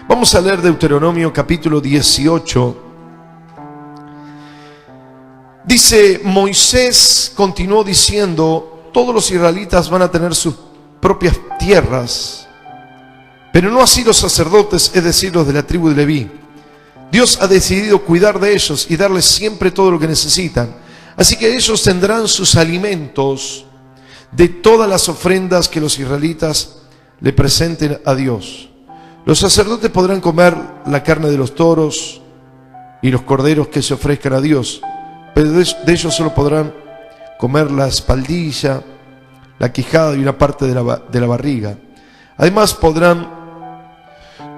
Vamos a leer Deuteronomio capítulo 18. Dice: Moisés continuó diciendo: todos los israelitas van a tener sus propias tierras, pero no así los sacerdotes, es decir, los de la tribu de Leví. Dios ha decidido cuidar de ellos y darles siempre todo lo que necesitan. Así que ellos tendrán sus alimentos de todas las ofrendas que los israelitas le presenten a Dios. Los sacerdotes podrán comer la carne de los toros y los corderos que se ofrezcan a Dios, pero de ellos solo podrán comer la espaldilla, la quijada y una parte de la barriga. Además podrán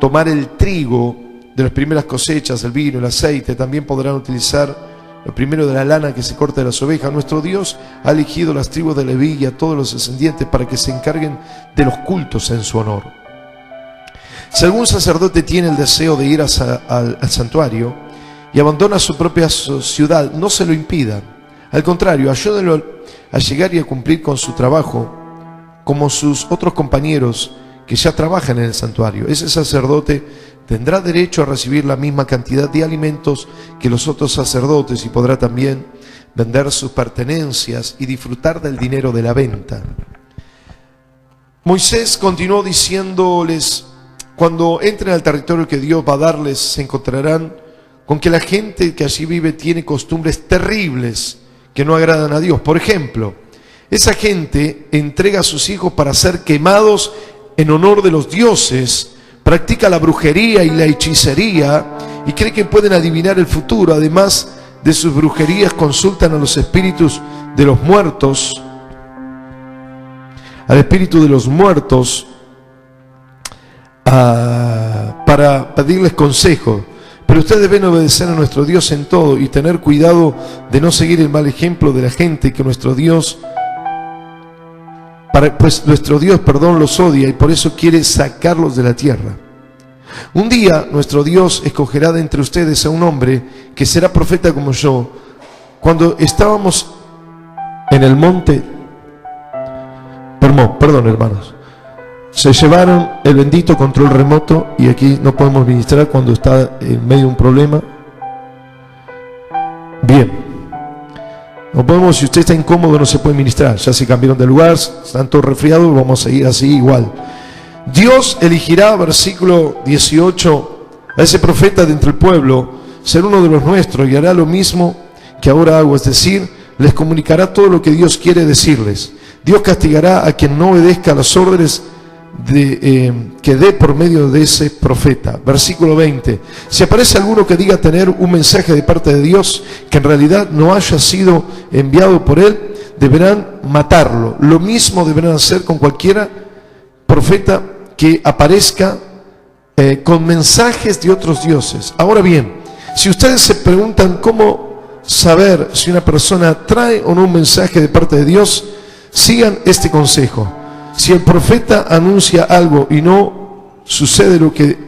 tomar el trigo de las primeras cosechas, el vino, el aceite. También podrán utilizar lo primero de la lana que se corta de las ovejas. Nuestro Dios ha elegido las tribus de Leví y a todos los descendientes para que se encarguen de los cultos en su honor. Si algún sacerdote tiene el deseo de ir al santuario y abandona su propia ciudad, no se lo impidan. Al contrario, ayúdenlo a llegar y a cumplir con su trabajo como sus otros compañeros que ya trabajan en el santuario. Ese sacerdote tendrá derecho a recibir la misma cantidad de alimentos que los otros sacerdotes y podrá también vender sus pertenencias y disfrutar del dinero de la venta. Moisés continuó diciéndoles: cuando entren al territorio que Dios va a darles, se encontrarán con que la gente que allí vive tiene costumbres terribles que no agradan a Dios. Por ejemplo, esa gente entrega a sus hijos para ser quemados en honor de los dioses, practica la brujería y la hechicería y cree que pueden adivinar el futuro. Además de sus brujerías, consultan a los espíritus de los muertos, al espíritu de los muertos, para pedirles consejo. Pero ustedes deben obedecer a nuestro Dios en todo y tener cuidado de no seguir el mal ejemplo de la gente que nuestro Dios los odia y por eso quiere sacarlos de la tierra. Un día nuestro Dios escogerá de entre ustedes a un hombre que será profeta como yo. Cuando estábamos en el monte, perdón hermanos, se llevaron el bendito control remoto y aquí no podemos ministrar cuando está en medio de un problema. Bien. No podemos, si usted está incómodo no se puede ministrar. Ya se cambiaron de lugar, están todos resfriados, vamos a seguir así igual. Dios elegirá, versículo 18, a ese profeta de entre el pueblo, ser uno de los nuestros, y hará lo mismo que ahora hago, es decir, les comunicará todo lo que Dios quiere decirles. Dios castigará a quien no obedezca a las órdenes que dé por medio de ese profeta. Versículo 20. Si aparece alguno que diga tener un mensaje de parte de Dios que en realidad no haya sido enviado por él, deberán matarlo. Lo mismo deberán hacer con cualquiera profeta que aparezca con mensajes de otros dioses. Ahora bien, si ustedes se preguntan cómo saber si una persona trae o no un mensaje de parte de Dios, sigan este consejo. Si el profeta anuncia algo y no sucede lo que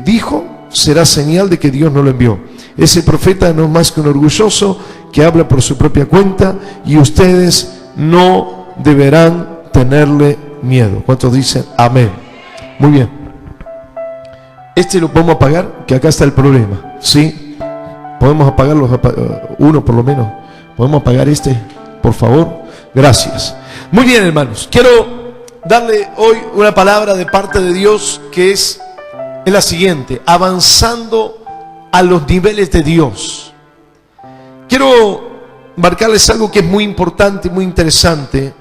dijo, será señal de que Dios no lo envió. Ese profeta no es más que un orgulloso que habla por su propia cuenta y ustedes no deberán tenerle miedo. ¿Cuántos dicen amén? Muy bien. Este lo podemos apagar, que acá está el problema, ¿sí? Podemos apagarlo, uno por lo menos. ¿Podemos apagar este, por favor? Gracias. Muy bien, hermanos. Quiero darle hoy una palabra de parte de Dios que es la siguiente: avanzando a los niveles de Dios. Quiero marcarles algo que es muy importante, muy interesante.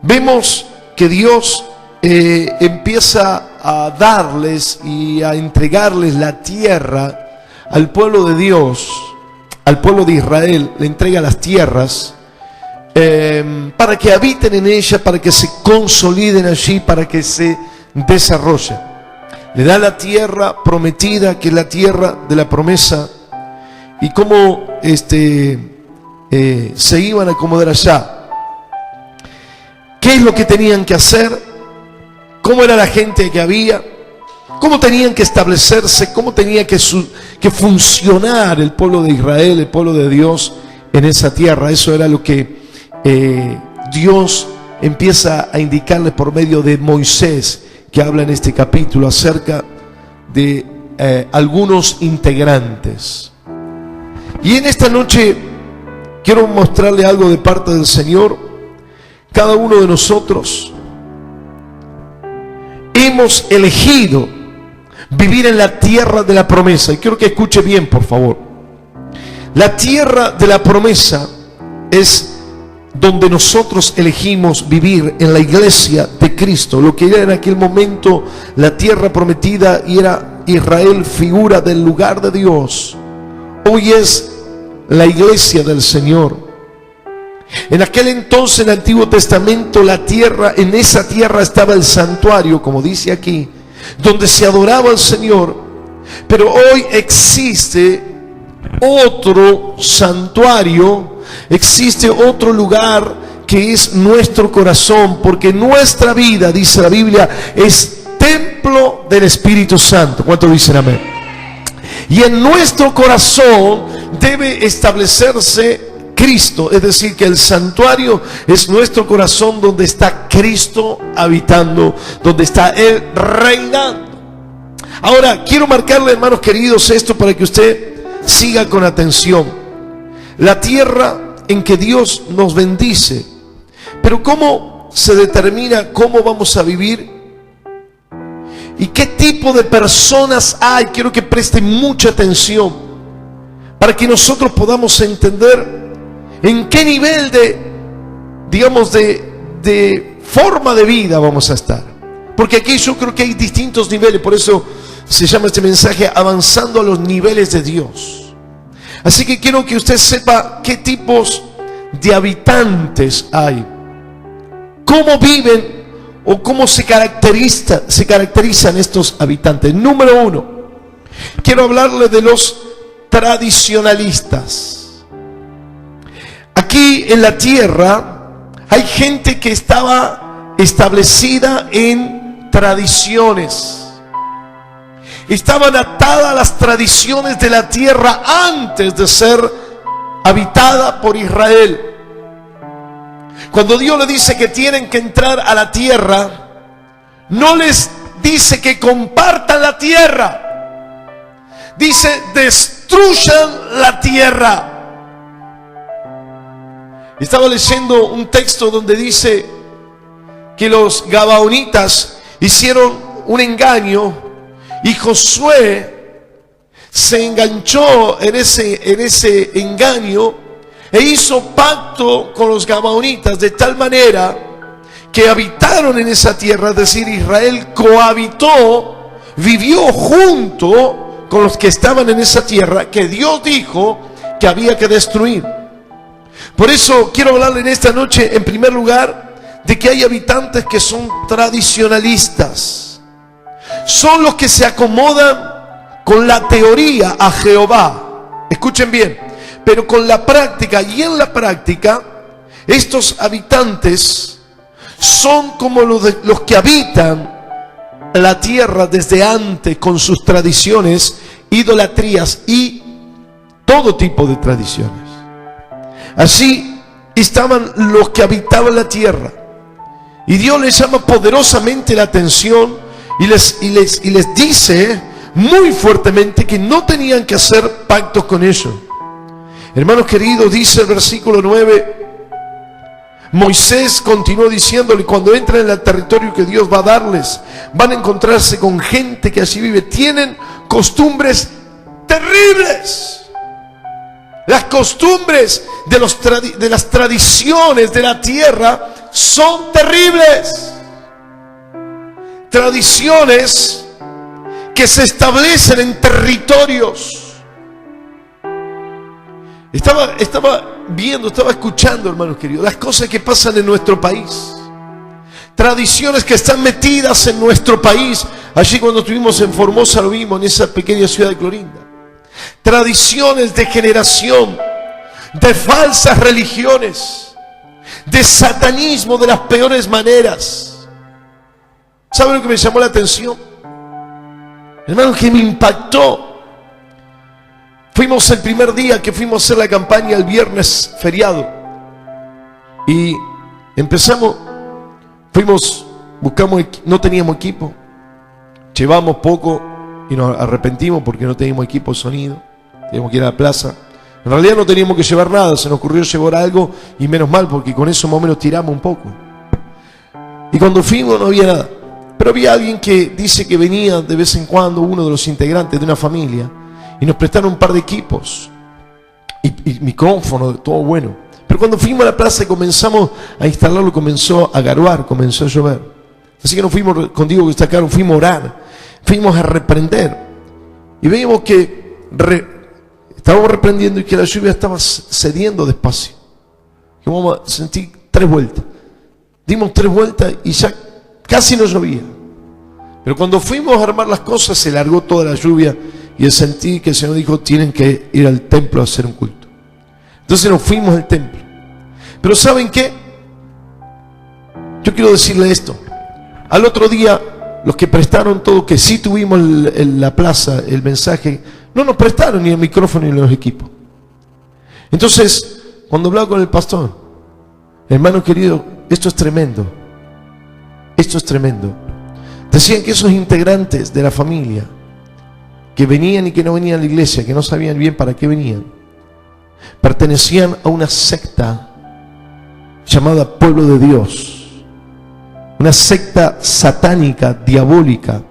Vemos que Dios empieza a darles y a entregarles la tierra al pueblo de Dios, al pueblo de Israel, le entrega las tierras para que habiten en ella, para que se consoliden allí, para que se desarrollen. Le da la tierra prometida, que es la tierra de la promesa, y cómo se iban a acomodar allá. ¿Qué es lo que tenían que hacer? ¿Cómo era la gente que había? ¿Cómo tenían que establecerse? ¿Cómo tenía que funcionar el pueblo de Israel, el pueblo de Dios en esa tierra? Eso era lo que Dios empieza a indicarles por medio de Moisés, que habla en este capítulo acerca algunos integrantes. Y en esta noche quiero mostrarle algo de parte del Señor. Cada uno de nosotros hemos elegido vivir en la tierra de la promesa. Y quiero que escuche bien, por favor. La tierra de la promesa es donde nosotros elegimos vivir, en la iglesia de Cristo. Lo que era en aquel momento la tierra prometida, y era Israel, figura del lugar de Dios. Hoy es la iglesia del Señor. En aquel entonces, en el Antiguo Testamento, la tierra, en esa tierra estaba el santuario, como dice aquí, donde se adoraba al Señor. Pero hoy existe otro santuario, existe otro lugar que es nuestro corazón, porque nuestra vida, dice la Biblia, es templo del Espíritu Santo. ¿Cuántos dicen amén? Y en nuestro corazón debe establecerse Cristo, es decir, que el santuario es nuestro corazón, donde está Cristo habitando, donde está Él reinando. Ahora, quiero marcarle, hermanos queridos, esto para que usted siga con atención. La tierra en que Dios nos bendice. Pero ¿cómo se determina cómo vamos a vivir? ¿Y qué tipo de personas hay? Quiero que presten mucha atención para que nosotros podamos entender en qué nivel de forma de vida vamos a estar. Porque aquí yo creo que hay distintos niveles, por eso se llama este mensaje avanzando a los niveles de Dios. Así que quiero que usted sepa qué tipos de habitantes hay, cómo viven o cómo se caracterizan estos habitantes. Número uno, quiero hablarle de los tradicionalistas. Aquí en la tierra hay gente que estaba establecida en tradiciones. Estaban atadas a las tradiciones de la tierra antes de ser habitada por Israel. Cuando Dios le dice que tienen que entrar a la tierra, no les dice que compartan la tierra. Dice, destruyan la tierra. Estaba leyendo un texto donde dice que los gabaonitas hicieron un engaño y Josué se enganchó en ese engaño e hizo pacto con los gabaonitas de tal manera que habitaron en esa tierra, es decir, Israel cohabitó, vivió junto con los que estaban en esa tierra que Dios dijo que había que destruir. Por eso quiero hablarle en esta noche, en primer lugar, de que hay habitantes que son tradicionalistas. Son los que se acomodan con la teoría a Jehová. Escuchen bien, pero con la práctica, y en la práctica, estos habitantes son como los que habitan la tierra desde antes, con sus tradiciones, idolatrías y todo tipo de tradiciones. Así estaban los que habitaban la tierra. Y Dios les llama poderosamente la atención y les dice muy fuertemente que no tenían que hacer pactos con ellos. Hermanos queridos, dice el versículo 9, Moisés continuó diciéndole: cuando entren en el territorio que Dios va a darles, van a encontrarse con gente que allí vive. Tienen costumbres terribles. Las costumbres de las tradiciones de la tierra son terribles. Tradiciones que se establecen en territorios. Estaba escuchando, hermanos queridos, las cosas que pasan en nuestro país. Tradiciones que están metidas en nuestro país. Allí cuando estuvimos en Formosa lo vimos, en esa pequeña ciudad de Clorinda. Tradiciones de generación, de falsas religiones, de satanismo de las peores maneras. ¿Saben lo que me llamó la atención? Hermano, que me impactó. Fuimos el primer día que fuimos a hacer la campaña, el viernes feriado. Y empezamos, buscamos, no teníamos equipo, llevamos poco y nos arrepentimos porque no teníamos equipo de sonido, teníamos que ir a la plaza. En realidad no teníamos que llevar nada, se nos ocurrió llevar algo y menos mal porque con eso más o menos tiramos un poco. Y cuando fuimos no había nada, pero había alguien que dice que venía de vez en cuando, uno de los integrantes de una familia, y nos prestaron un par de equipos y micrófono, todo bueno. Pero cuando fuimos a la plaza y comenzamos a instalarlo, comenzó a garuar, comenzó a llover. Así que nos fuimos, con Diego que está acá, fuimos a orar, fuimos a reprender. Y veíamos que estábamos reprendiendo y que la lluvia estaba cediendo despacio. Y vamos a sentir 3 vueltas. Dimos 3 vueltas y ya casi no llovía. Pero cuando fuimos a armar las cosas, se largó toda la lluvia y sentí que el Señor dijo, tienen que ir al templo a hacer un culto. Entonces nos fuimos al templo. Pero ¿saben qué? Yo quiero decirle esto. Al otro día, los que prestaron todo, que sí tuvimos en la plaza el mensaje, no nos prestaron ni el micrófono ni los equipos. Entonces, cuando hablaba con el pastor, hermano querido, esto es tremendo. Esto es tremendo. Decían que esos integrantes de la familia, que venían y que no venían a la iglesia, que no sabían bien para qué venían, pertenecían a una secta llamada Pueblo de Dios. Una secta satánica, diabólica,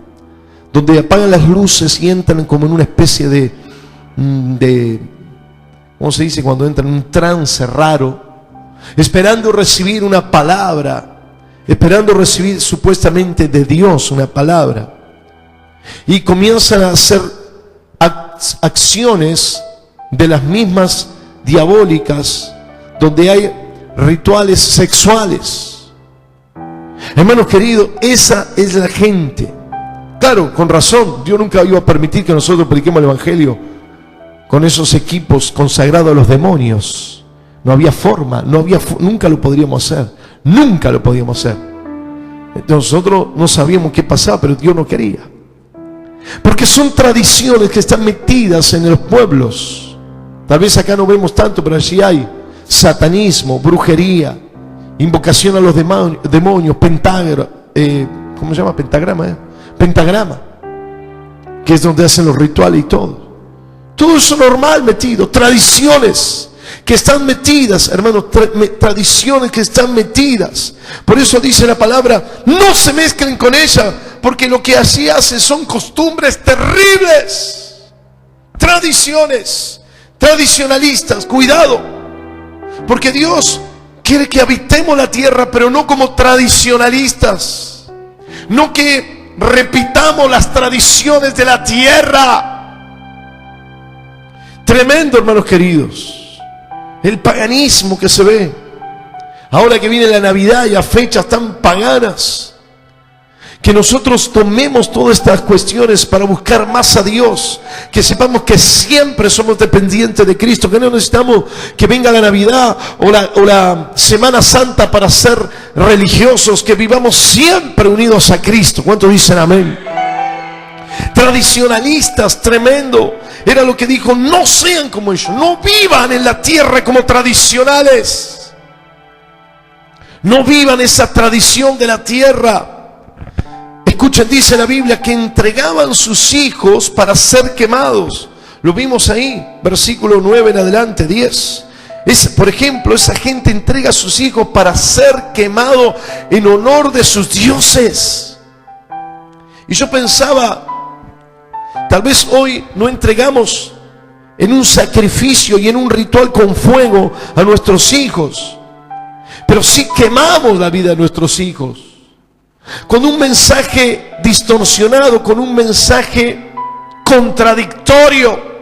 donde apagan las luces y entran como en una especie de ¿cómo se dice? Cuando entran en un trance raro, esperando recibir una palabra, esperando recibir supuestamente de Dios una palabra. Y comienzan a hacer acciones de las mismas diabólicas, donde hay rituales sexuales. Hermanos queridos, esa es la gente. Claro, con razón, Dios nunca iba a permitir que nosotros prediquemos el evangelio con esos equipos consagrados a los demonios. No había forma, nunca lo podríamos hacer. Nunca lo podíamos hacer. Nosotros no sabíamos qué pasaba, pero Dios no quería. Porque son tradiciones que están metidas en los pueblos. Tal vez acá no vemos tanto, pero allí hay satanismo, brujería, invocación a los demonios, ¿cómo se llama? Pentagrama, que es donde hacen los rituales y todo. Todo eso normal metido, tradiciones que están metidas, hermanos, tradiciones que están metidas. Por eso dice la palabra, no se mezclen con ella, porque lo que así hacen son costumbres terribles. Tradiciones, tradicionalistas, cuidado, porque Dios quiere que habitemos la tierra, pero no como tradicionalistas. No que repitamos las tradiciones de la tierra. Tremendo, hermanos queridos. El paganismo que se ve. Ahora que viene la Navidad y a fechas tan paganas. Que nosotros tomemos todas estas cuestiones para buscar más a Dios. Que sepamos que siempre somos dependientes de Cristo. Que no necesitamos que venga la Navidad o la Semana Santa para ser religiosos. Que vivamos siempre unidos a Cristo. ¿Cuántos dicen amén? Tradicionalistas, tremendo. Era lo que dijo, no sean como ellos. No vivan en la tierra como tradicionales. No vivan esa tradición de la tierra. Escuchen, dice la Biblia que entregaban sus hijos para ser quemados. Lo vimos ahí, versículo 9 en adelante, 10. Por ejemplo, esa gente entrega a sus hijos para ser quemado en honor de sus dioses. Y yo pensaba, tal vez hoy no entregamos en un sacrificio y en un ritual con fuego a nuestros hijos, pero sí quemamos la vida de nuestros hijos. Con un mensaje distorsionado, con un mensaje contradictorio.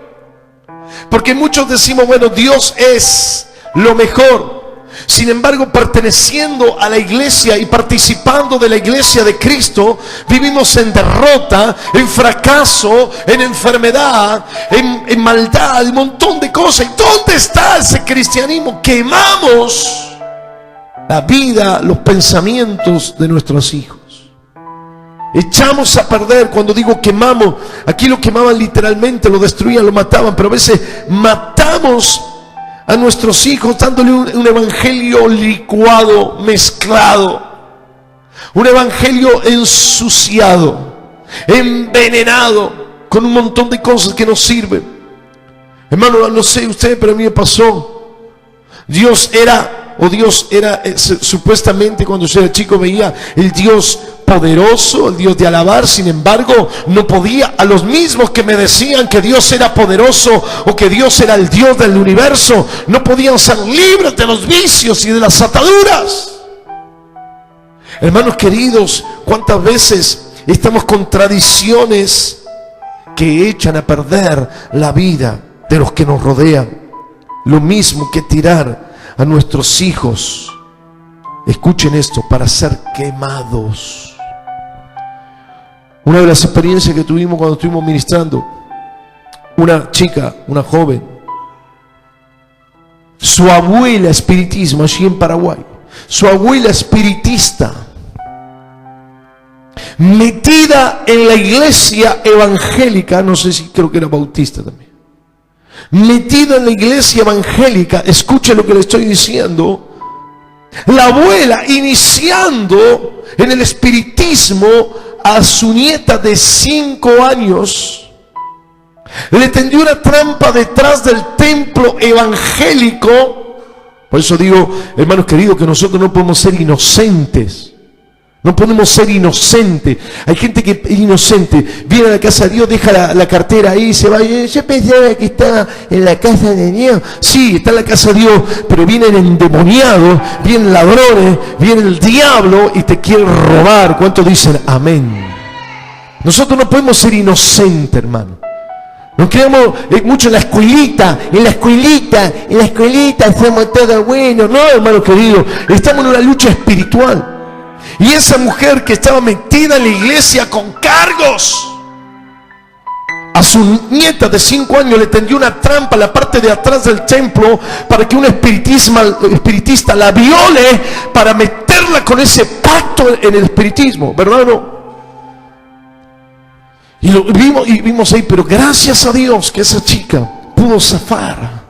Porque muchos decimos, bueno, Dios es lo mejor. Sin embargo, perteneciendo a la iglesia y participando de la iglesia de Cristo, vivimos en derrota, en fracaso, en enfermedad, en maldad, un montón de cosas. ¿Y dónde está ese cristianismo? Quemamos la vida, los pensamientos de nuestros hijos. Echamos a perder. Cuando digo quemamos, aquí lo quemaban literalmente, lo destruían, lo mataban, pero a veces matamos a nuestros hijos dándole un evangelio licuado, mezclado, un evangelio ensuciado, envenenado con un montón de cosas que no sirven. Hermano, no sé usted, pero a mí me pasó. Dios era supuestamente cuando yo era chico veía el Dios poderoso, el Dios de alabar. Sin embargo, no podía, a los mismos que me decían que Dios era poderoso o que Dios era el Dios del universo, no podían ser libres de los vicios y de las ataduras. Hermanos queridos, ¿cuántas veces estamos con tradiciones que echan a perder la vida de los que nos rodean? Lo mismo que tirar a nuestros hijos, escuchen esto, para ser quemados. Una de las experiencias que tuvimos cuando estuvimos ministrando, una chica, una joven, su abuela espiritismo allí en Paraguay, su abuela espiritista, metida en la iglesia evangélica, no sé si creo que era bautista también, metida en la iglesia evangélica. Escuche lo que le estoy diciendo. La abuela iniciando en el espiritismo a su nieta de 5 años, le tendió una trampa detrás del templo evangélico. Por eso digo, hermanos queridos, que nosotros no podemos ser inocentes. No podemos ser inocentes. Hay gente que es inocente, viene a la casa de Dios, deja la cartera ahí y se va. Yo pensaba que estaba en la casa de Dios. Sí, está en la casa de Dios, pero vienen endemoniados, vienen ladrones, viene el diablo y te quiere robar. ¿Cuántos dicen amén? Nosotros no podemos ser inocentes, hermano. Nos quedamos mucho en la escuelita somos todos buenos. No, hermano querido, estamos en una lucha espiritual. Y esa mujer que estaba metida en la iglesia con cargos, a su nieta de 5 años le tendió una trampa en la parte de atrás del templo para que un espiritista la viole, para meterla con ese pacto en el espiritismo, ¿verdad o no? Y lo vimos ahí, pero gracias a Dios que esa chica pudo zafar.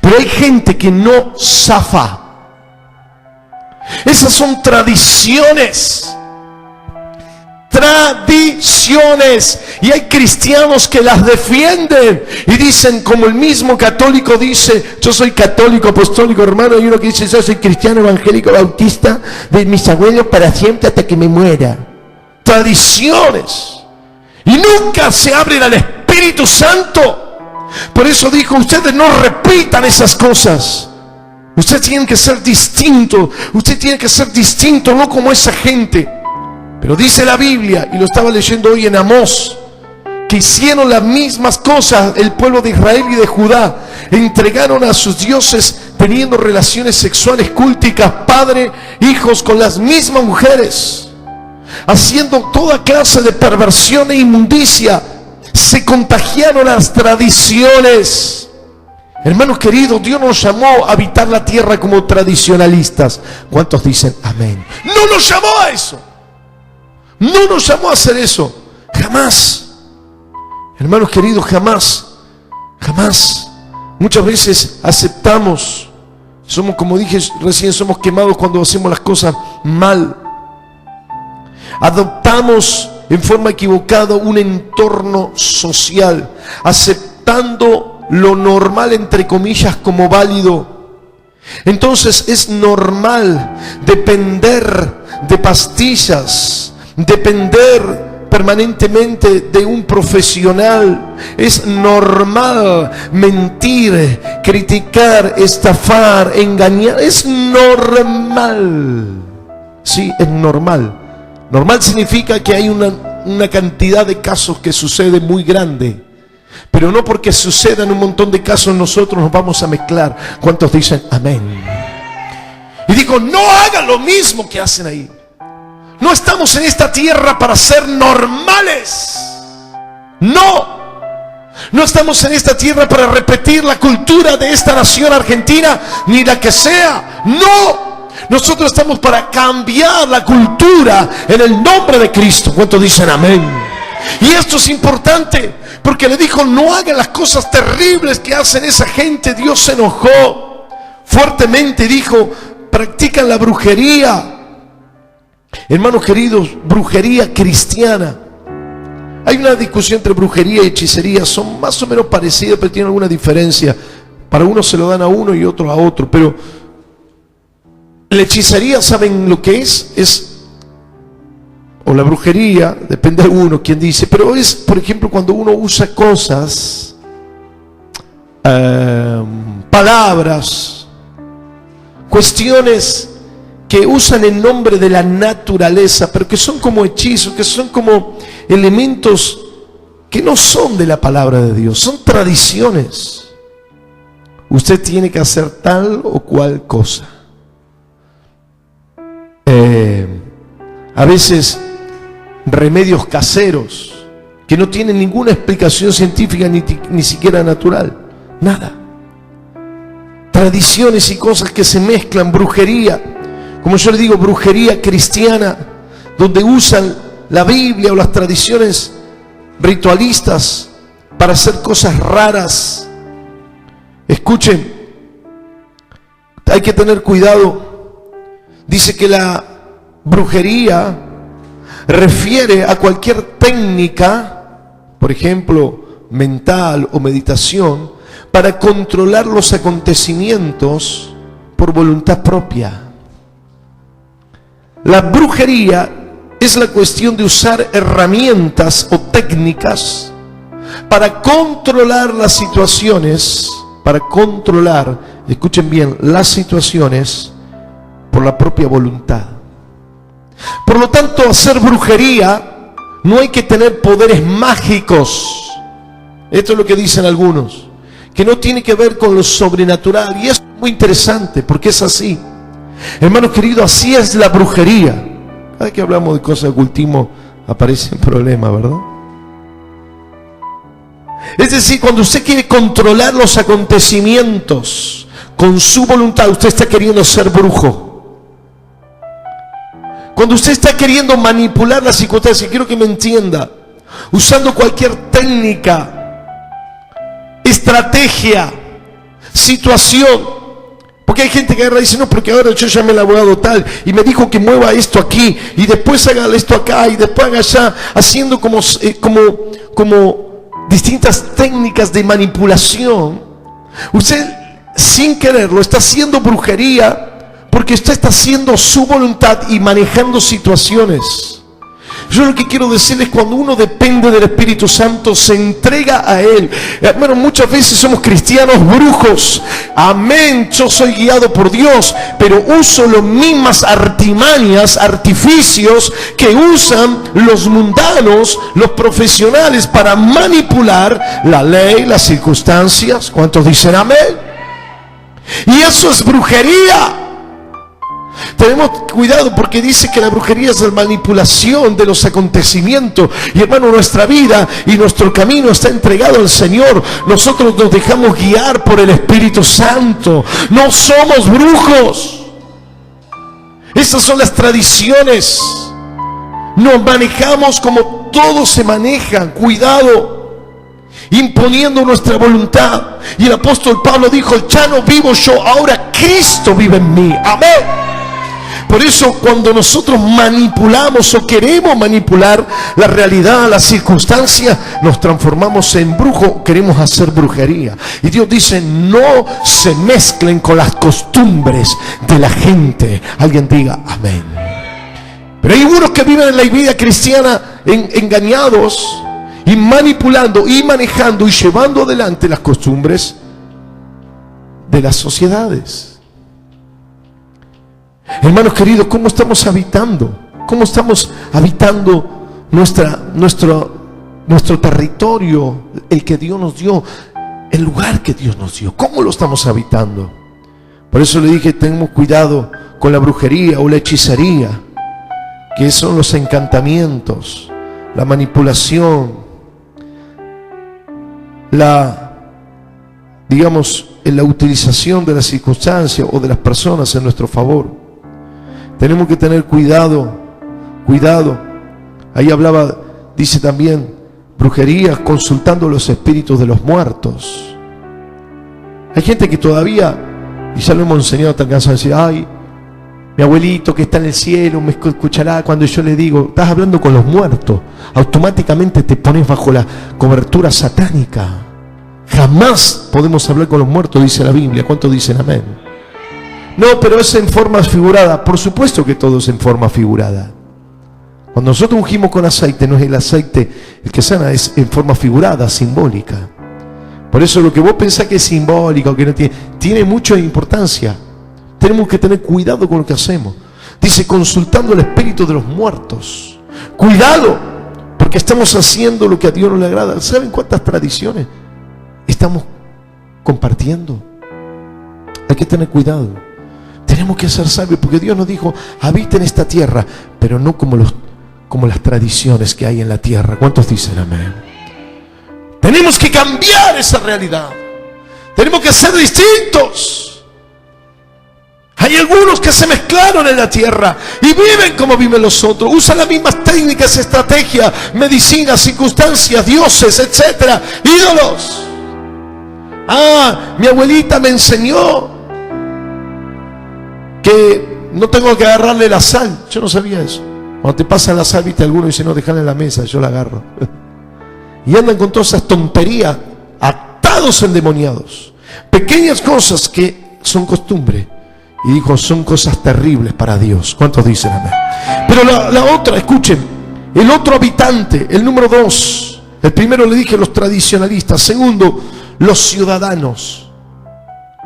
Pero hay gente que no zafa. Esas son tradiciones. Tradiciones. Y hay cristianos que las defienden y dicen, como el mismo católico dice, yo soy católico apostólico, hermano. Hay uno que dice, yo soy cristiano evangélico bautista de mis abuelos para siempre hasta que me muera. Tradiciones. Y nunca se abren al Espíritu Santo. Por eso dijo, ustedes no repitan esas cosas. Usted tiene que ser distinto. Usted tiene que ser distinto, no como esa gente. Pero dice la Biblia, y lo estaba leyendo hoy en Amós, que hicieron las mismas cosas el pueblo de Israel y de Judá. Entregaron a sus dioses teniendo relaciones sexuales cúlticas, padre, hijos, con las mismas mujeres, haciendo toda clase de perversión e inmundicia. Se contagiaron las tradiciones. Hermanos queridos, Dios nos llamó a habitar la tierra como tradicionalistas. ¿Cuántos dicen amén? No nos llamó a eso. No nos llamó a hacer eso. Jamás. Hermanos queridos, jamás. Jamás. Muchas veces aceptamos. Somos, como dije recién, somos quemados cuando hacemos las cosas mal. Adoptamos en forma equivocada un entorno social, aceptando lo normal, entre comillas, como válido. Entonces es normal depender de pastillas, depender permanentemente de un profesional. Es normal mentir, criticar, estafar, engañar. Es normal. Sí, es normal. Normal significa que hay una cantidad de casos que sucede muy grande. Pero no porque sucedan un montón de casos nosotros nos vamos a mezclar. ¿Cuántos dicen amén? Y digo, no hagan lo mismo que hacen ahí. No estamos en esta tierra para ser normales. No estamos en esta tierra para repetir la cultura de esta nación argentina, ni la que sea. No. Nosotros estamos para cambiar la cultura en el nombre de Cristo. ¿Cuántos dicen amén? Y esto es importante, porque le dijo, no hagan las cosas terribles que hacen esa gente. Dios se enojó fuertemente, dijo, practican la brujería. Hermanos queridos, brujería cristiana. Hay una discusión entre brujería y hechicería, son más o menos parecidas, pero tienen alguna diferencia. Para uno se lo dan a uno y otro a otro, pero la hechicería, ¿saben lo que es? O la brujería, depende de uno quien dice, pero es, por ejemplo, cuando uno usa cosas, palabras, cuestiones que usan el nombre de la naturaleza, pero que son como hechizos, que son como elementos que no son de la palabra de Dios, son tradiciones. Usted tiene que hacer tal o cual cosa. A veces remedios caseros que no tienen ninguna explicación científica ni siquiera natural, nada. Tradiciones y cosas que se mezclan, brujería, como yo le digo, brujería cristiana, donde usan la Biblia o las tradiciones ritualistas para hacer cosas raras. Escuchen, hay que tener cuidado. Dice que la brujería refiere a cualquier técnica, por ejemplo, mental o meditación, para controlar los acontecimientos por voluntad propia. La brujería es la cuestión de usar herramientas o técnicas para controlar las situaciones, escuchen bien, las situaciones por la propia voluntad. Por lo tanto, hacer brujería no hay que tener poderes mágicos. Esto es lo que dicen algunos, que no tiene que ver con lo sobrenatural. Y es muy interesante porque es así. Hermanos queridos, así es la brujería. Cada vez que hablamos de cosas de ocultismo aparecen problemas, ¿verdad? Es decir, cuando usted quiere controlar los acontecimientos con su voluntad, usted está queriendo ser brujo. Cuando usted está queriendo manipular las circunstancias, quiero que me entienda, usando cualquier técnica, estrategia, situación. Porque hay gente que agarra y dice, no, porque ahora yo llamé al abogado tal y me dijo que mueva esto aquí y después haga esto acá y después haga allá, haciendo como distintas técnicas de manipulación. Usted, sin quererlo, está haciendo brujería porque usted está haciendo su voluntad y manejando situaciones. Yo lo que quiero decirles, cuando uno depende del Espíritu Santo, se entrega a Él. Hermano, muchas veces somos cristianos brujos. Amén, yo soy guiado por Dios, pero uso las mismas artimañas, artificios que usan los mundanos, los profesionales, para manipular la ley, las circunstancias. ¿Cuántos dicen amén? Y eso es brujería. Tenemos cuidado porque dice que la brujería es la manipulación de los acontecimientos. Y hermano, nuestra vida y nuestro camino está entregado al Señor. Nosotros nos dejamos guiar por el Espíritu Santo. No somos brujos. Esas son las tradiciones. Nos manejamos como todos se manejan. Cuidado, imponiendo nuestra voluntad. Y el apóstol Pablo dijo, ya no vivo yo, ahora Cristo vive en mí. Amén. Por eso cuando nosotros manipulamos o queremos manipular la realidad, la circunstancia, nos transformamos en brujo, queremos hacer brujería. Y Dios dice, no se mezclen con las costumbres de la gente. Alguien diga amén. Pero hay unos que viven en la vida cristiana engañados y manipulando y manejando y llevando adelante las costumbres de las sociedades. Hermanos queridos, ¿cómo estamos habitando? ¿Cómo estamos habitando nuestro territorio, el que Dios nos dio, el lugar que Dios nos dio? ¿Cómo lo estamos habitando? Por eso le dije, tenemos cuidado con la brujería o la hechicería, que son los encantamientos, la manipulación, la utilización de las circunstancias o de las personas en nuestro favor. Tenemos que tener cuidado. Ahí hablaba, dice también, brujería, consultando los espíritus de los muertos. Hay gente que todavía, y ya lo hemos enseñado hasta el cansado, de decir, ay, Mi abuelito que está en el cielo me escuchará cuando yo le digo. Estás hablando con los muertos. Automáticamente te pones bajo la cobertura satánica. Jamás podemos hablar con los muertos, dice la Biblia. ¿Cuántos dicen amén? No, pero es en forma figurada. Por supuesto que todo es en forma figurada. Cuando nosotros ungimos con aceite, no es el aceite el que sana, es en forma figurada, simbólica. Por eso lo que vos pensás que es simbólico, que no tiene mucha importancia. Tenemos que tener cuidado con lo que hacemos. Dice, consultando el espíritu de los muertos. Cuidado, porque estamos haciendo lo que a Dios no le agrada. ¿Saben cuántas tradiciones estamos compartiendo? Hay que tener cuidado. Tenemos que ser sabios, porque Dios nos dijo, habita en esta tierra, pero no como las tradiciones que hay en la tierra. ¿Cuántos dicen amén? Tenemos que cambiar esa realidad. Tenemos que ser distintos. Hay algunos que se mezclaron en la tierra y viven como viven los otros. Usan las mismas técnicas, estrategias, medicinas, circunstancias, dioses, etcétera, ídolos. Mi abuelita me enseñó que no tengo que agarrarle la sal. Yo no sabía eso. Cuando te pasa la sal, viste, alguno dice, no, déjala en la mesa, yo la agarro. Y andan con todas esas tonterías, atados, endemoniados. Pequeñas cosas que son costumbre. Y dijo, son cosas terribles para Dios. ¿Cuántos dicen amén? Pero la otra, escuchen, el otro habitante, el número 2. El primero le dije los tradicionalistas. Segundo, los ciudadanos.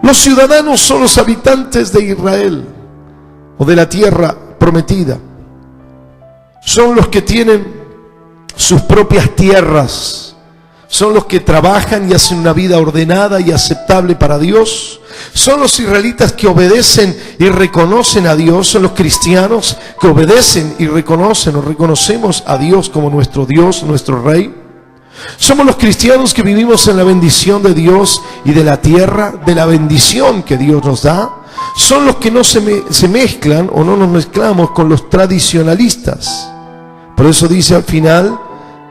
Los ciudadanos son los habitantes de Israel o de la tierra prometida. Son los que tienen sus propias tierras. Son los que trabajan y hacen una vida ordenada y aceptable para Dios. Son los israelitas que obedecen y reconocen a Dios. Son los cristianos que obedecen y reconocen o reconocemos a Dios como nuestro Dios, nuestro Rey. Somos los cristianos que vivimos en la bendición de Dios y de la tierra, de la bendición que Dios nos da. Son los que no se mezclan o no nos mezclamos con los tradicionalistas. Por eso dice al final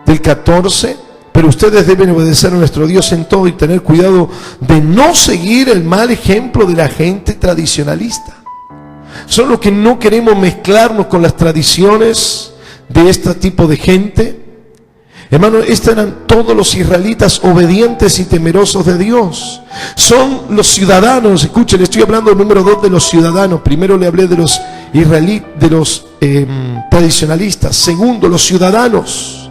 del 14, pero ustedes deben obedecer a nuestro Dios en todo y tener cuidado de no seguir el mal ejemplo de la gente tradicionalista. Son los que no queremos mezclarnos con las tradiciones de este tipo de gente. Hermano, estos eran todos los israelitas obedientes y temerosos de Dios. Son los ciudadanos, escuchen, estoy hablando del número 2 de los ciudadanos. Primero le hablé de los israelitas, de los tradicionalistas. Segundo, los ciudadanos.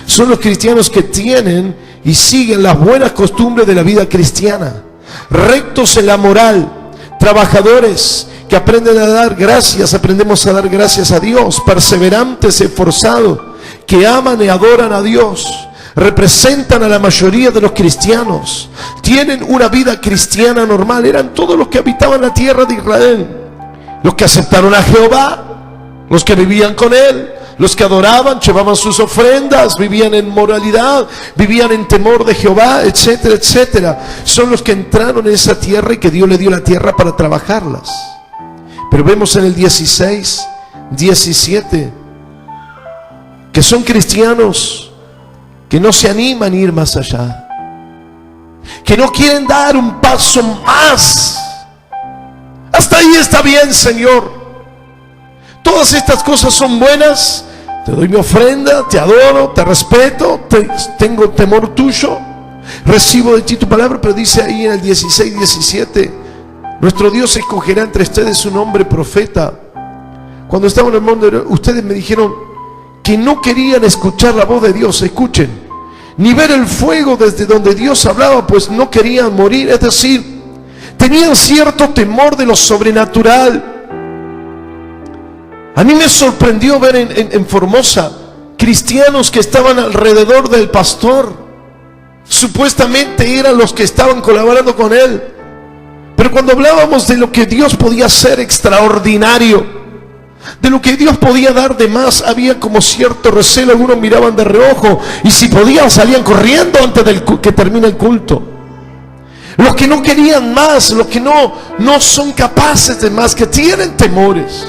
Son los cristianos que tienen y siguen las buenas costumbres de la vida cristiana. Rectos en la moral, trabajadores que aprenden a dar gracias, aprendemos a dar gracias a Dios, perseverantes, esforzados, que aman y adoran a Dios, representan a la mayoría de los cristianos, tienen una vida cristiana normal. Eran todos los que habitaban la tierra de Israel, los que aceptaron a Jehová, los que vivían con Él, los que adoraban, llevaban sus ofrendas, vivían en moralidad, vivían en temor de Jehová, etcétera, etcétera. Son los que entraron en esa tierra y que Dios le dio la tierra para trabajarlas. Pero vemos en el 16, 17, que son cristianos que no se animan a ir más allá, que no quieren dar un paso más. Hasta ahí está bien, Señor. Todas estas cosas son buenas. Te doy mi ofrenda, te adoro, te respeto, tengo temor tuyo, recibo de ti tu palabra. Pero dice ahí en el 16, 17, nuestro Dios escogerá entre ustedes un hombre profeta. Cuando estaba en el monte, ustedes me dijeron que no querían escuchar la voz de Dios. Escuchen, ni ver el fuego desde donde Dios hablaba, pues no querían morir. Es decir, tenían cierto temor de lo sobrenatural. A mí me sorprendió ver en Formosa cristianos que estaban alrededor del pastor. Supuestamente eran los que estaban colaborando con él. Pero cuando hablábamos de lo que Dios podía hacer extraordinario, de lo que Dios podía dar de más, había como cierto recelo. Algunos miraban de reojo y si podían salían corriendo antes de que termine el culto. Los que no querían más, los que no son capaces de más, que tienen temores.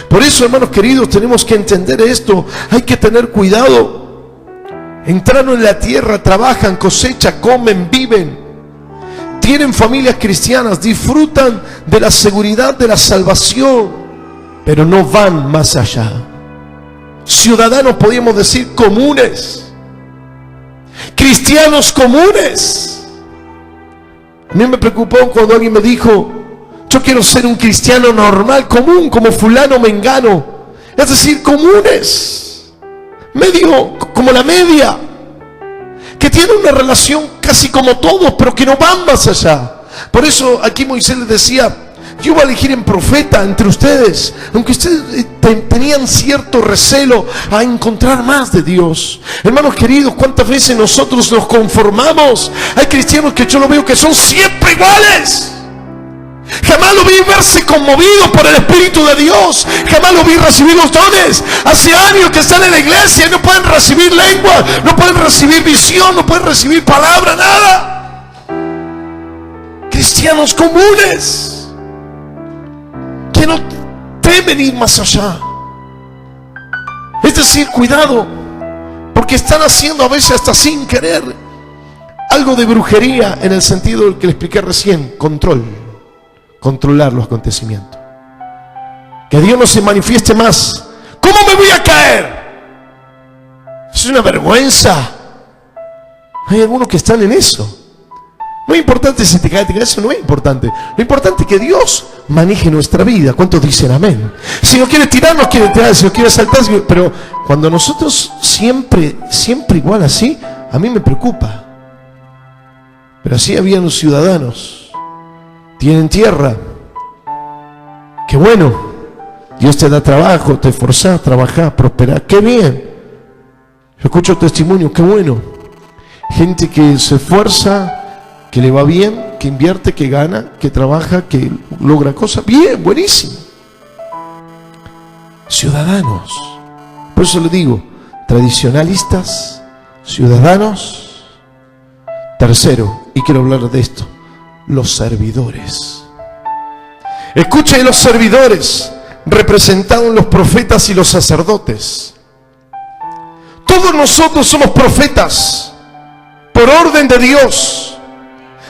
Por eso, hermanos queridos, tenemos que entender esto. Hay que tener cuidado. Entraron en la tierra, trabajan, cosechan, comen, viven, tienen familias cristianas, disfrutan de la seguridad de la salvación. pero no van más allá. Ciudadanos, podríamos decir, comunes, cristianos comunes. A mí me preocupó cuando alguien me dijo: yo quiero ser un cristiano normal, común, como fulano mengano. Es decir, comunes, medio, como la media, que tienen una relación casi como todos, pero que no van más allá. Por eso aquí Moisés les decía: yo voy a elegir en profeta entre ustedes, aunque ustedes tenían cierto recelo a encontrar más de Dios. Hermanos queridos, ¿cuántas veces nosotros nos conformamos? Hay cristianos que yo lo veo que son siempre iguales. Jamás lo vi verse conmovido por el Espíritu de Dios. Jamás lo vi recibir los dones. Hace años que están en la iglesia y no pueden recibir lengua, no pueden recibir visión, no pueden recibir palabra, nada. Cristianos comunes que no temen ir más allá. Es decir, cuidado, porque están haciendo a veces hasta sin querer algo de brujería, en el sentido que le expliqué recién: controlar los acontecimientos. Que Dios no se manifieste más. ¿Cómo me voy a caer? Es una vergüenza. Hay algunos que están en eso. No es importante si te caes, eso no es importante. Lo importante es que Dios maneje nuestra vida. ¿Cuántos dicen amén? Si no quiere tirar, nos quiere tirar. Si no quiere saltar, pero cuando nosotros siempre igual así, a mí me preocupa. Pero así habían los ciudadanos. Tienen tierra. Qué bueno. Dios te da trabajo, te esforzás, trabajás, prosperás. Qué bien. Yo escucho testimonio, qué bueno. Gente que se esfuerza, que le va bien, que invierte, que gana, que trabaja, que logra cosas. Bien, buenísimo. Ciudadanos. Por eso le digo, tradicionalistas, ciudadanos. Tercero, y quiero hablar de esto: los servidores. Escuchen, los servidores, representados en los profetas y los sacerdotes. Todos nosotros somos profetas por orden de Dios.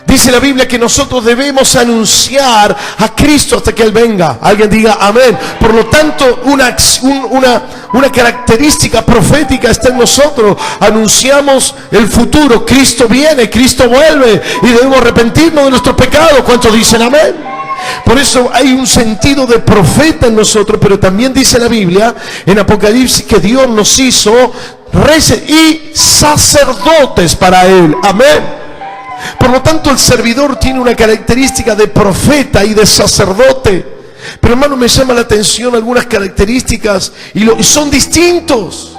Dice la Biblia que nosotros debemos anunciar a Cristo hasta que Él venga. Alguien diga amén. Por lo tanto, una característica profética está en nosotros. Anunciamos el futuro. Cristo viene, Cristo vuelve, y debemos arrepentirnos de nuestros pecados. ¿Cuántos dicen amén? Por eso hay un sentido de profeta en nosotros. Pero también dice la Biblia en Apocalipsis que Dios nos hizo reyes y sacerdotes para Él. Amén. Por lo tanto, el servidor tiene una característica de profeta y de sacerdote. Pero hermano, me llama la atención algunas características y son distintos.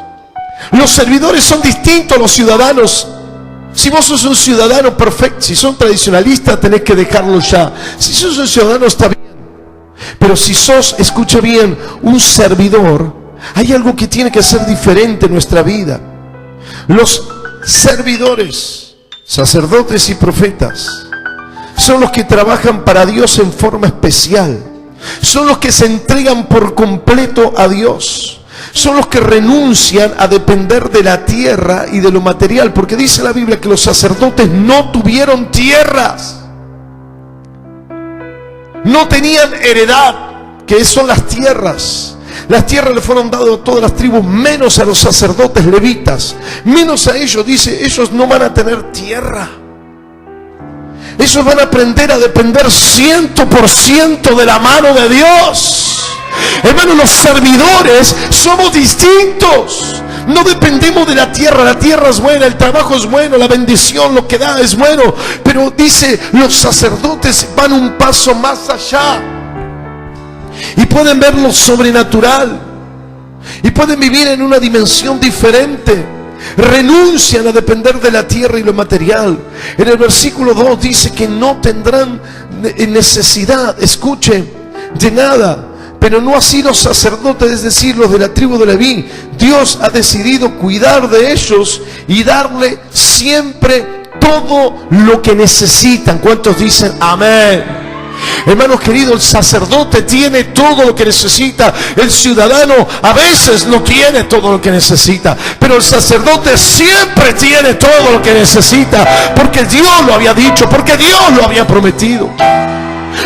Los servidores son distintos a los ciudadanos. Si vos sos un ciudadano perfecto, si sos tradicionalista, tenés que dejarlo ya. Si sos un ciudadano, está bien. Pero si sos, escucha bien, un servidor, hay algo que tiene que ser diferente en nuestra vida. Los servidores, sacerdotes y profetas, son los que trabajan para Dios en forma especial. Son los que se entregan por completo a Dios. Son los que renuncian a depender de la tierra y de lo material, porque dice la Biblia que los sacerdotes no tuvieron tierras, no tenían heredad, que son las tierras. Las tierras le fueron dadas a todas las tribus, menos a los sacerdotes levitas. Menos a ellos, dice, ellos no van a tener tierra. Ellos van a aprender a depender 100% de la mano de Dios. Hermanos, los servidores somos distintos. No dependemos de la tierra es buena, el trabajo es bueno, la bendición, lo que da es bueno. Pero dice, los sacerdotes van un paso más allá. Y pueden ver lo sobrenatural. Y pueden vivir en una dimensión diferente. Renuncian a depender de la tierra y lo material. En el versículo 2 dice que no tendrán necesidad, escuchen, de nada. Pero no así los sacerdotes, es decir, los de la tribu de Leví. Dios ha decidido cuidar de ellos y darle siempre todo lo que necesitan. ¿Cuántos dicen amén? Hermanos queridos, el sacerdote tiene todo lo que necesita. El ciudadano a veces no tiene todo lo que necesita, pero el sacerdote siempre tiene todo lo que necesita, porque Dios lo había dicho, porque Dios lo había prometido.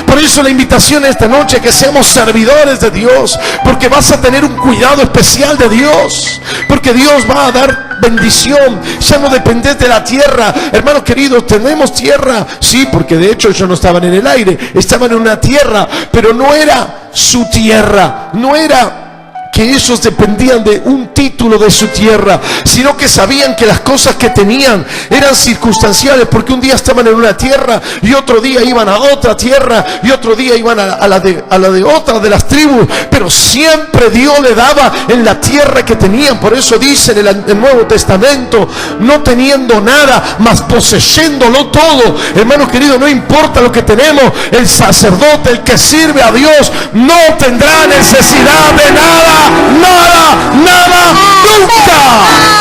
Por eso la invitación esta noche es que seamos servidores de Dios, porque vas a tener un cuidado especial de Dios, porque Dios va a dar bendición. Ya no dependés de la tierra. Hermanos queridos, tenemos tierra, sí, porque de hecho ellos no estaban en el aire, estaban en una tierra, pero no era su tierra, no era que ellos dependían de un título de su tierra, sino que sabían que las cosas que tenían eran circunstanciales, porque un día estaban en una tierra y otro día iban a otra tierra y otro día iban a la de otra de las tribus, pero siempre Dios le daba en la tierra que tenían. Por eso dice en el Nuevo Testamento, no teniendo nada, mas poseyéndolo todo. Hermanos queridos, no importa lo que tenemos, el sacerdote, el que sirve a Dios, no tendrá necesidad de nada. Nada, nada, nunca.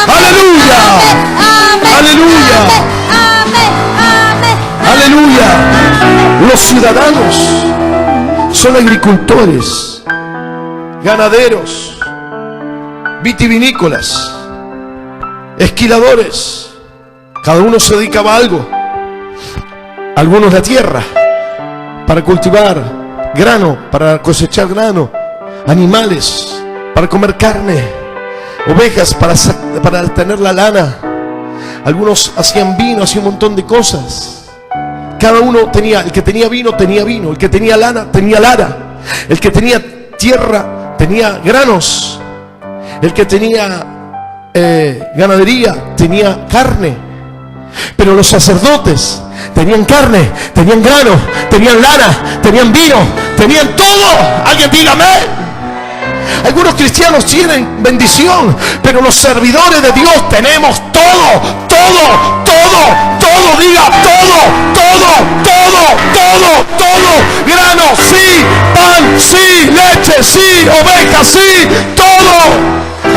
Aleluya. Aleluya. Aleluya. Los ciudadanos son agricultores, ganaderos, vitivinícolas, esquiladores. Cada uno se dedicaba a algo. Algunos la tierra para cultivar grano, para cosechar grano, animales para comer carne, ovejas para tener la lana. Algunos hacían vino, hacían un montón de cosas. Cada uno tenía, el que tenía vino, el que tenía lana, tenía lana, el que tenía tierra, tenía granos, el que tenía ganadería, tenía carne. Pero los sacerdotes tenían carne, tenían grano, tenían lana, tenían vino, tenían todo. Alguien diga amén. Algunos cristianos tienen bendición, pero los servidores de Dios tenemos todo, todo, todo, todo, diga todo, todo, todo, todo, todo. Grano, sí, pan, sí, leche, sí, ovejas, sí, todo.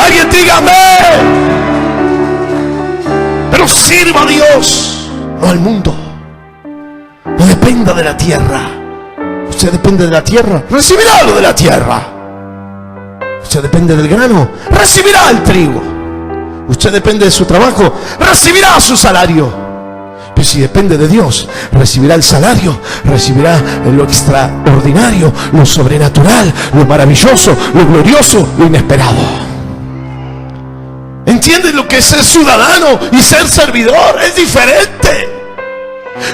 Alguien diga amén. Pero sirva a Dios, no al mundo. No dependa de la tierra. Usted depende de la tierra, recibirá lo de la tierra. Usted depende del grano, recibirá el trigo. Usted depende de su trabajo, recibirá su salario. Pero si depende de Dios, recibirá el salario, recibirá lo extraordinario, lo sobrenatural, lo maravilloso, lo glorioso, lo inesperado. ¿Entienden lo que es ser ciudadano y ser servidor? Es diferente.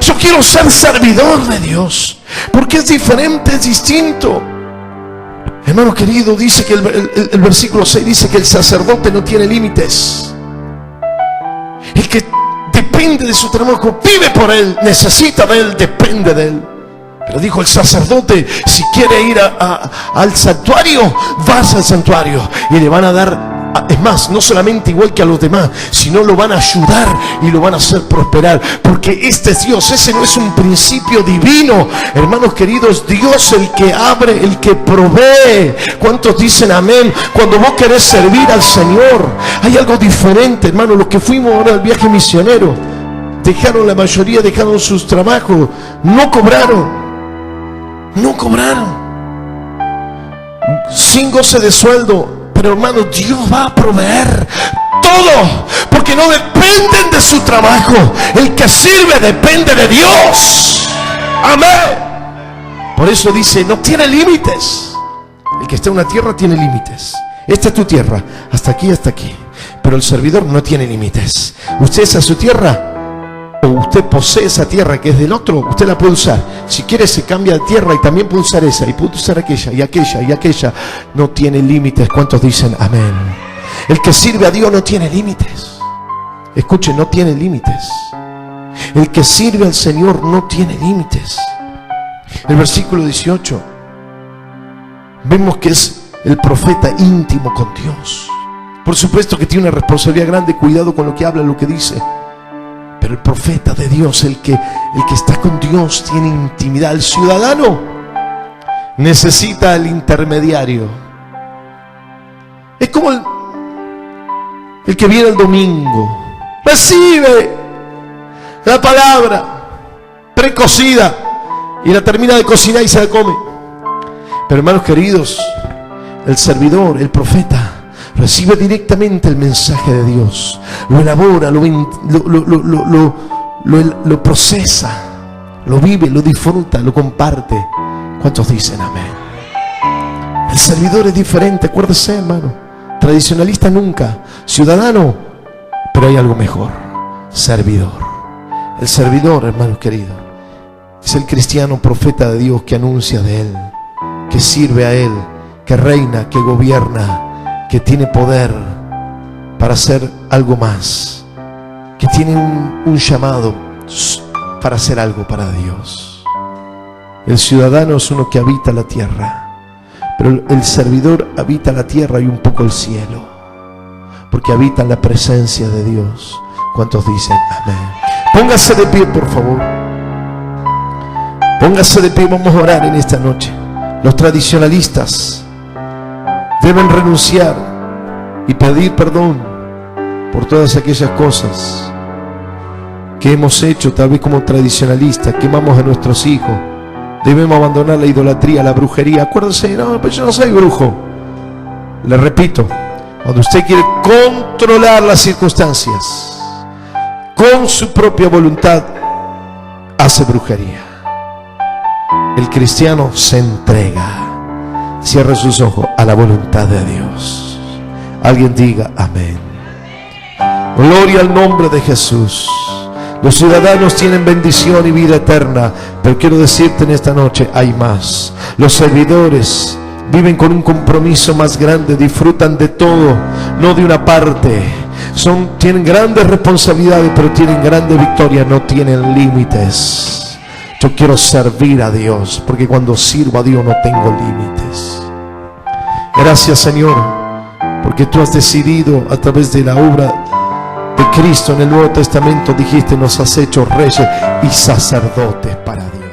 Yo quiero ser servidor de Dios, porque es diferente, es distinto. Hermano querido, dice que el versículo 6 dice que el sacerdote no tiene límites. El que depende de su trabajo, vive por él, necesita de él, depende de él. Pero dijo el sacerdote, si quiere ir al santuario, vas al santuario y le van a dar. Es más, no solamente igual que a los demás, sino lo van a ayudar y lo van a hacer prosperar, porque este es Dios. Ese no es un principio divino, hermanos queridos. Dios el que abre, el que provee. ¿Cuántos dicen amén? Cuando vos querés servir al Señor, hay algo diferente, hermano. Los que fuimos ahora al viaje misionero, la mayoría dejaron sus trabajos, no cobraron, sin goce de sueldo. Pero hermano, Dios va a proveer todo, porque no dependen de su trabajo. El que sirve depende de Dios. Amén. Por eso dice, no tiene límites. El que está en una tierra tiene límites. Esta es tu tierra, hasta aquí, hasta aquí. Pero el servidor no tiene límites. Usted es a su tierra, o usted posee esa tierra que es del otro, usted la puede usar. Si quiere se cambia de tierra y también puede usar esa, y puede usar aquella, y aquella, y aquella. No tiene límites. ¿Cuántos dicen amén? El que sirve a Dios no tiene límites. Escuche, no tiene límites. El que sirve al Señor no tiene límites. El versículo 18, vemos que es el profeta íntimo con Dios. Por supuesto que tiene una responsabilidad grande, cuidado con lo que habla, lo que dice. Pero el profeta de Dios, el que está con Dios, tiene intimidad. El ciudadano necesita el intermediario. Es como el que viene el domingo, recibe la palabra precocida y la termina de cocinar y se la come. Pero hermanos queridos, el servidor, el profeta, recibe directamente el mensaje de Dios, lo elabora, lo procesa, lo vive, lo disfruta, lo comparte. ¿Cuántos dicen amén? El servidor es diferente, acuérdese, hermano. Tradicionalista nunca, ciudadano, pero hay algo mejor: servidor. El servidor, hermano querido, es el cristiano profeta de Dios que anuncia de Él, que sirve a Él, que reina, que gobierna, que tiene poder para hacer algo más, que tiene un llamado para hacer algo para Dios. El ciudadano es uno que habita la tierra, pero el servidor habita la tierra y un poco el cielo, porque habita en la presencia de Dios. ¿Cuántos dicen amén? Póngase de pie, por favor. Póngase de pie, vamos a orar en esta noche. Los tradicionalistas deben renunciar y pedir perdón por todas aquellas cosas que hemos hecho, tal vez como tradicionalistas. Quemamos a nuestros hijos. Debemos abandonar la idolatría, la brujería. Acuérdense, no, pues yo no soy brujo. Le repito, cuando usted quiere controlar las circunstancias con su propia voluntad, hace brujería. El cristiano se entrega, cierra sus ojos a la voluntad de Dios. Alguien diga amén. Gloria al nombre de Jesús. Los ciudadanos tienen bendición y vida eterna, pero quiero decirte en esta noche, hay más. Los servidores viven con un compromiso más grande, disfrutan de todo, no de una parte. Tienen grandes responsabilidades, pero tienen grandes victorias, no tienen límites. Yo quiero servir a Dios, porque cuando sirvo a Dios no tengo límites. Gracias, Señor, porque tú has decidido a través de la obra de Cristo en el Nuevo Testamento, dijiste, nos has hecho reyes y sacerdotes para Dios.